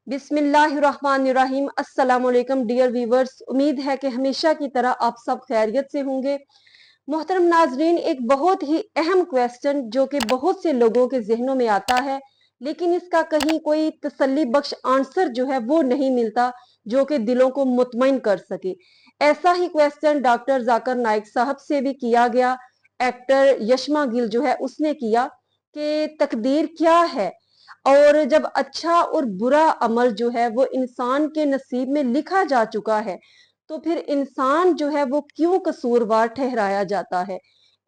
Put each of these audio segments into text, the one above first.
बिस्मिल्लाहिर्रहमानिर्रहीम। अस्सलामुअलैकुम dear viewers, उम्मीद है कि हमेशा की तरह आप सब खैरियत से होंगे। मोहतरम नाजरीन, एक बहुत ही अहम क्वेश्चन जो कि बहुत से लोगों के जहनों में आता है, लेकिन इसका कहीं कोई तसल्ली बख्श आंसर जो है वो नहीं मिलता जो कि दिलों को मुतमईन कर सके। ऐसा ही क्वेश्चन डॉक्टर जाकिर नाइक साहब से भी किया गया। एक्टर यशमा गिल जो है उसने किया कि तकदीर क्या है, और जब अच्छा और बुरा अमल जो है वो इंसान के नसीब में लिखा जा चुका है तो फिर इंसान जो है वो क्यों कसूरवार ठहराया जाता है।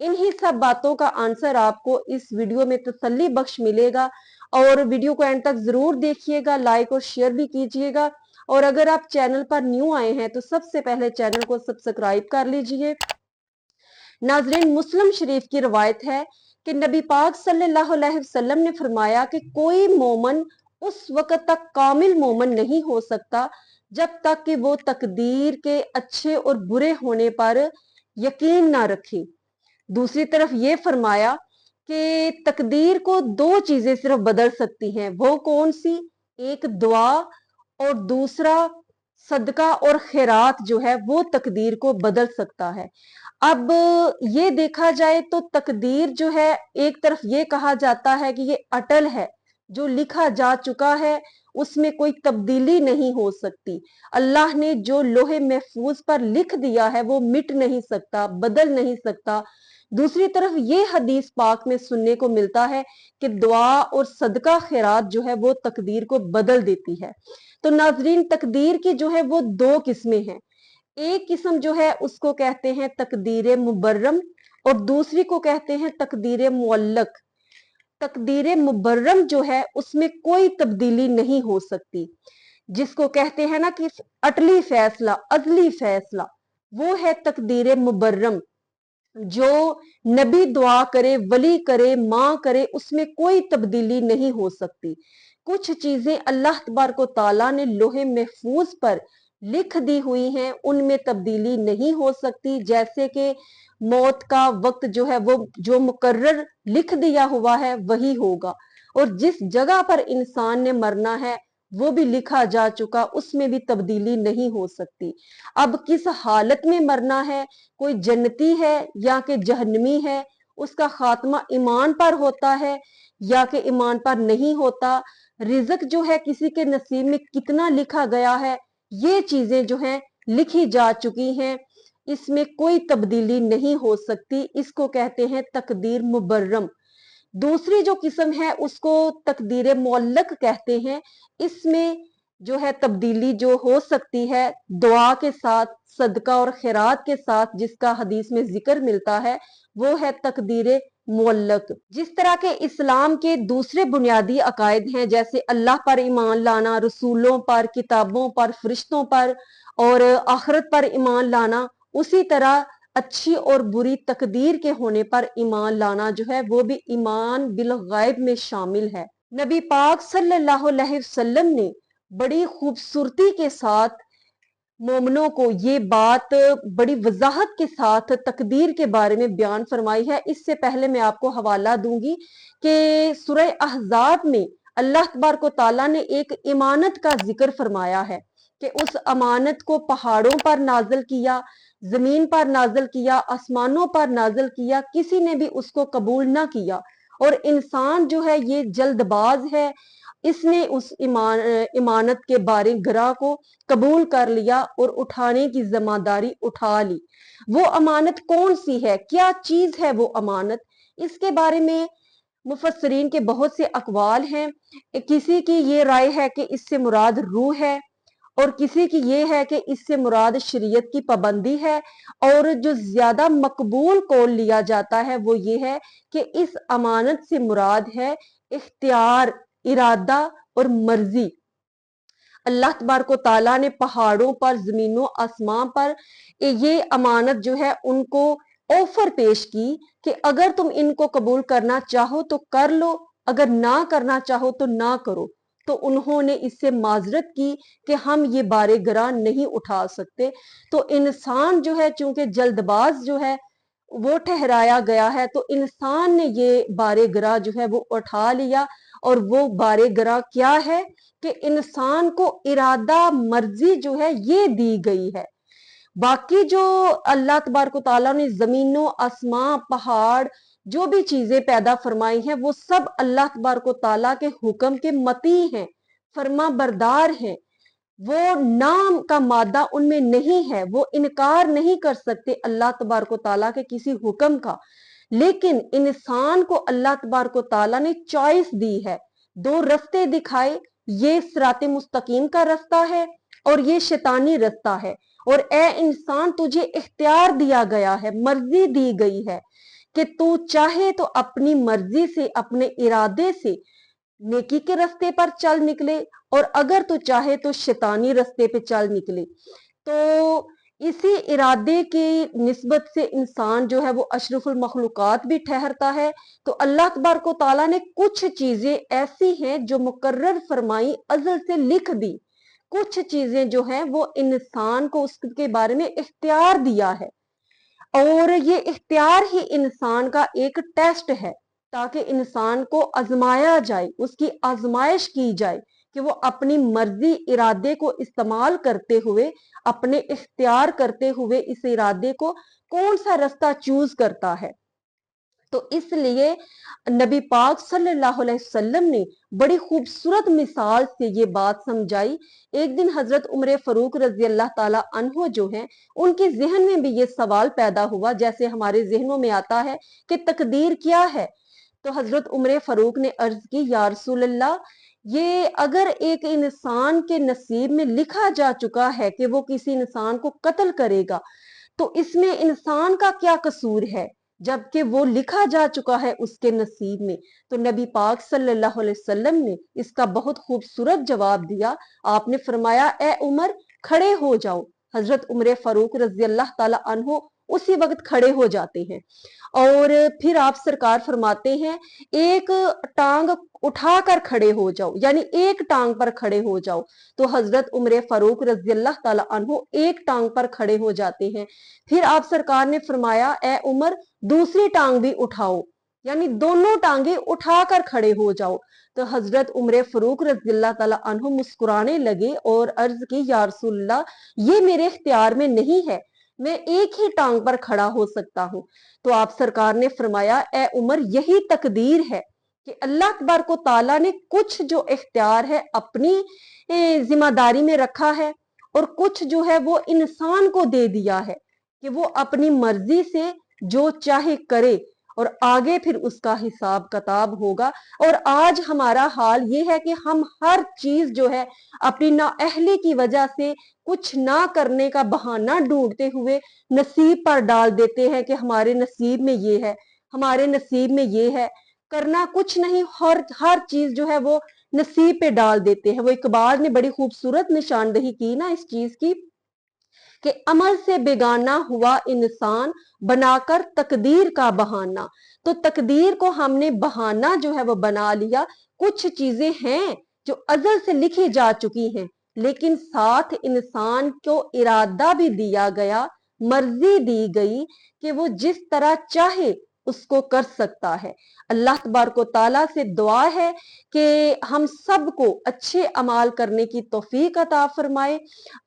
इन्हीं सब बातों का आंसर आपको इस वीडियो में तसल्ली बख्श मिलेगा, और वीडियो को एंड तक जरूर देखिएगा, लाइक और शेयर भी कीजिएगा। और अगर आप चैनल पर न्यू आए हैं तो सबसे पहले चैनल को सब्सक्राइब कर लीजिए। नाजरीन, मुस्लिम शरीफ की रवायत है कि नबी पाक सल्लल्लाहु अलैहि वसल्लम ने फरमाया कि कोई मोमन उस वक्त तक कामिल मोमन नहीं हो सकता जब तक कि वो तकदीर के अच्छे और बुरे होने पर यकीन ना रखे। दूसरी तरफ ये फरमाया कि तकदीर को दो चीजें सिर्फ बदल सकती हैं। वो कौन सी? एक दुआ, और दूसरा सदका और खैरात जो है वो तकदीर को बदल सकता है। अब ये देखा जाए तो तकदीर जो है, एक तरफ ये कहा जाता है कि ये अटल है, जो लिखा जा चुका है उसमें कोई तब्दीली नहीं हो सकती। अल्लाह ने जो लोहे महफूज पर लिख दिया है वो मिट नहीं सकता, बदल नहीं सकता। दूसरी तरफ ये हदीस पाक में सुनने को मिलता है कि दुआ और सदका खैरात जो है वो तकदीर को बदल देती है। तो नाजरीन, तकदीर की जो है वो दो किस्में हैं। एक किस्म जो है उसको कहते हैं तकदीर मुबर्रम, और दूसरी को कहते हैं तकदीर मुअल्लक। तकदीर मुबर्रम जो है उसमें कोई तब्दीली नहीं हो सकती, जिसको कहते हैं ना कि अटली फैसला, अजली फैसला, वो है तकदीर मुबर्रम। जो नबी दुआ करे, वली करे, माँ करे, उसमें कोई तब्दीली नहीं हो सकती। कुछ चीजें अल्लाह तबारक व तआला ने लोहे महफूज पर लिख दी हुई हैं, उनमें तब्दीली नहीं हो सकती। जैसे कि मौत का वक्त जो है वो जो मुकर्रर लिख दिया हुआ है वही होगा, और जिस जगह पर इंसान ने मरना है वो भी लिखा जा चुका, उसमें भी तब्दीली नहीं हो सकती। अब किस हालत में मरना है, कोई जन्नती है या कि जहन्नमी है, उसका खात्मा ईमान पर होता है या कि ईमान पर नहीं होता, रिज़्क जो है किसी के नसीब में कितना लिखा गया है, ये चीजें जो हैं लिखी जा चुकी हैं, इसमें कोई तब्दीली नहीं हो सकती। इसको कहते हैं तकदीर मुबर्रम। दूसरी जो किस्म है उसको तकदीर मुअल्लक कहते हैं। इसमें जो है तब्दीली जो हो सकती है दुआ के साथ, सदका और खैरात के साथ, जिसका हदीस में जिक्र मिलता है, वो है तकदीर मुअल्लक। जिस तरह के इस्लाम के दूसरे बुनियादी अकायद हैं, जैसे अल्लाह पर ईमान लाना, रसूलों पर, किताबों पर, फरिश्तों पर और आखिरत पर ईमान लाना, उसी तरह अच्छी और बुरी तकदीर के होने पर ईमान लाना जो है वो भी ईमान बिल गैब में शामिल है। नबी पाक सल्लल्लाहु अलैहि वसल्लम ने बड़ी खूबसूरती के साथ मोमनों को ये बात बड़ी वजाहत के साथ तकदीर के बारे में बयान फरमाई है। इससे पहले मैं आपको हवाला दूंगी कि सूरह अहज़ाब में अल्लाह तबारक व तआला ने एक इमानत का जिक्र फरमाया है कि उस अमानत को पहाड़ों पर नाजल किया, जमीन पर नाजल किया, आसमानों पर नाजल किया, किसी ने भी उसको कबूल ना किया। और इंसान जो है ये जल्दबाज है, इसने उस इमानत के बारे गरा को कबूल कर लिया और उठाने की जिम्मेदारी उठा ली। वो अमानत कौन सी है, क्या चीज है वो अमानत? इसके बारे में मुफस्सरीन के बहुत से अकवाल हैं। किसी की ये राय है कि इससे मुराद रूह है, और किसी की ये है कि इससे मुराद शरीयत की पाबंदी है, और जो ज्यादा मकबूल कौल लिया जाता है वो ये है कि इस अमानत से मुराद है इख्तियार, इरादा और मर्जी। अल्लाह तबारक व तआला ने पहाड़ों पर, जमीनों, आसमान पर ये अमानत जो है उनको ऑफर पेश की कि अगर तुम इनको कबूल करना चाहो तो कर लो, अगर ना करना चाहो तो ना करो। तो उन्होंने इससे माजरत की कि हम ये बारे गरा नहीं उठा सकते। तो इंसान जो है चूंकि जल्दबाज जो है वो ठहराया गया है, तो इंसान ने ये बारे गरा जो है वो उठा लिया। और वो बारे गरा क्या है कि इंसान को इरादा मर्जी जो है ये दी गई है। बाकी जो अल्लाह तबारक व तआला ने जमीनों आसमां पहाड़ जो भी चीजें पैदा फरमाई हैं वो सब अल्लाह तबारक व तआला के हुक्म के मती हैं, फर्मा बरदार हैं। वो नाम का मादा उनमें नहीं है, वो इनकार नहीं कर सकते अल्लाह तबारक व तआला के किसी हुक्म का। लेकिन इंसान को अल्लाह तबारक व तआला ने चॉइस दी है, दो रास्ते दिखाए, ये सिराते मुस्तकीम का रास्ता है और ये शैतानी रास्ता है। और ए इंसान तुझे इख्तियार दिया गया है, मर्जी दी गई है कि तू चाहे तो अपनी मर्जी से अपने इरादे से नेकी के रास्ते पर चल निकले और अगर तू चाहे तो शैतानी रास्ते पे चल निकले। तो इसी इरादे की निस्बत से इंसान जो है वो अशरफुल मखलूकात भी ठहरता है। तो अल्लाह तबारक व तआला ने कुछ चीजें ऐसी हैं जो मुकर्रर फरमाई, अज़ल से लिख दी। कुछ चीजें जो हैं वो इंसान को उसके बारे में इख्तियार दिया है और ये इख्तियार ही इंसान का एक टेस्ट है ताकि इंसान को आजमाया जाए, उसकी आजमाइश की जाए कि वो अपनी मर्जी इरादे को इस्तेमाल करते हुए, अपने इख्तियार करते हुए इस इरादे को कौन सा रास्ता चूज करता है। तो इसलिए नबी पाक सल्लल्लाहु अलैहि वसल्लम ने बड़ी खूबसूरत मिसाल से ये बात समझाई। एक दिन हजरत उमर फारूक रजी अल्लाह ताला अन्हो जो हैं उनके जहन में भी ये सवाल पैदा हुआ, जैसे हमारे जहनों में आता है कि तकदीर क्या है। तो हजरत उमर फारूक ने अर्ज की, या रसूल अल्लाह, ये अगर एक इंसान के नसीब में लिखा जा चुका है कि वो किसी इंसान को कत्ल करेगा तो इसमें इंसान का क्या कसूर है जबकि वो लिखा जा चुका है उसके नसीब में। तो नबी पाक सल्लल्लाहु अलैहि वसल्लम ने इसका बहुत खूबसूरत जवाब दिया। आपने फरमाया, ए उमर खड़े हो जाओ। हजरत उमर फारूक रजी अल्लाह ताला अन्हो उसी वक्त खड़े हो जाते हैं और फिर आप सरकार फरमाते हैं, एक टांग उठाकर खड़े हो जाओ, यानी एक टांग पर खड़े हो जाओ। तो हजरत उमर फारूक रजी अल्लाह ताला अन्हो एक टांग पर खड़े हो जाते हैं। फिर आप सरकार ने फरमाया, ए उमर दूसरी टांग भी उठाओ, यानी दोनों टांगे उठाकर खड़े हो जाओ। तो हजरत उमर फारूक रजी अल्लाह ताला अन्हो मुस्कुराने लगे और अर्ज की, या रसूलल्लाह, ये मेरे इख्तियार में नहीं है, मैं एक ही टांग पर खड़ा हो सकता हूँ। तो आप सरकार ने फरमाया, ए उमर, यही तकदीर है कि अल्लाह तबारक व तआला ने कुछ जो इख्तियार है अपनी जिम्मेदारी में रखा है और कुछ जो है वो इंसान को दे दिया है कि वो अपनी मर्जी से जो चाहे करे और आगे फिर उसका हिसाब किताब होगा। और आज हमारा हाल ये है कि हम हर चीज जो है अपनी नाअहली की वजह से कुछ ना करने का बहाना ढूंढते हुए नसीब पर डाल देते हैं कि हमारे नसीब में ये है, हमारे नसीब में ये है। करना कुछ नहीं, हर चीज जो है वो नसीब पे डाल देते हैं। वो इकबाल ने बड़ी खूबसूरत निशानदही की ना इस चीज की कि अमल से बेगाना हुआ इंसान बनाकर तकदीर का बहाना। तो तकदीर को हमने बहाना जो है वो बना लिया। कुछ चीजें हैं जो अजल से लिखी जा चुकी हैं, लेकिन साथ इंसान को इरादा भी दिया गया, मर्जी दी गई कि वो जिस तरह चाहे उसको कर सकता है। अल्लाह तबारक व तआला से दुआ है कि हम सबको अच्छे अमाल करने की तौफीक अता फरमाए।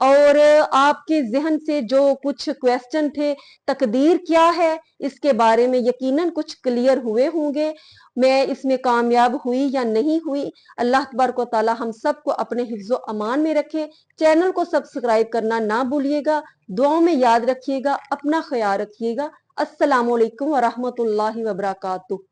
और आपके जहन से जो कुछ क्वेश्चन थे, तकदीर क्या है, इसके बारे में यकीनन कुछ क्लियर हुए होंगे। मैं इसमें कामयाब हुई या नहीं हुई, अल्लाह तबारक व तआला हम सबको अपने हिफ्ज़ो अमान में रखे। चैनल को सब्सक्राइब करना ना भूलिएगा, दुआओं में याद रखिएगा, अपना ख्याल रखिएगा। अस्सलामु अलैकुम व रहमतुल्लाहि व बरकातुहू।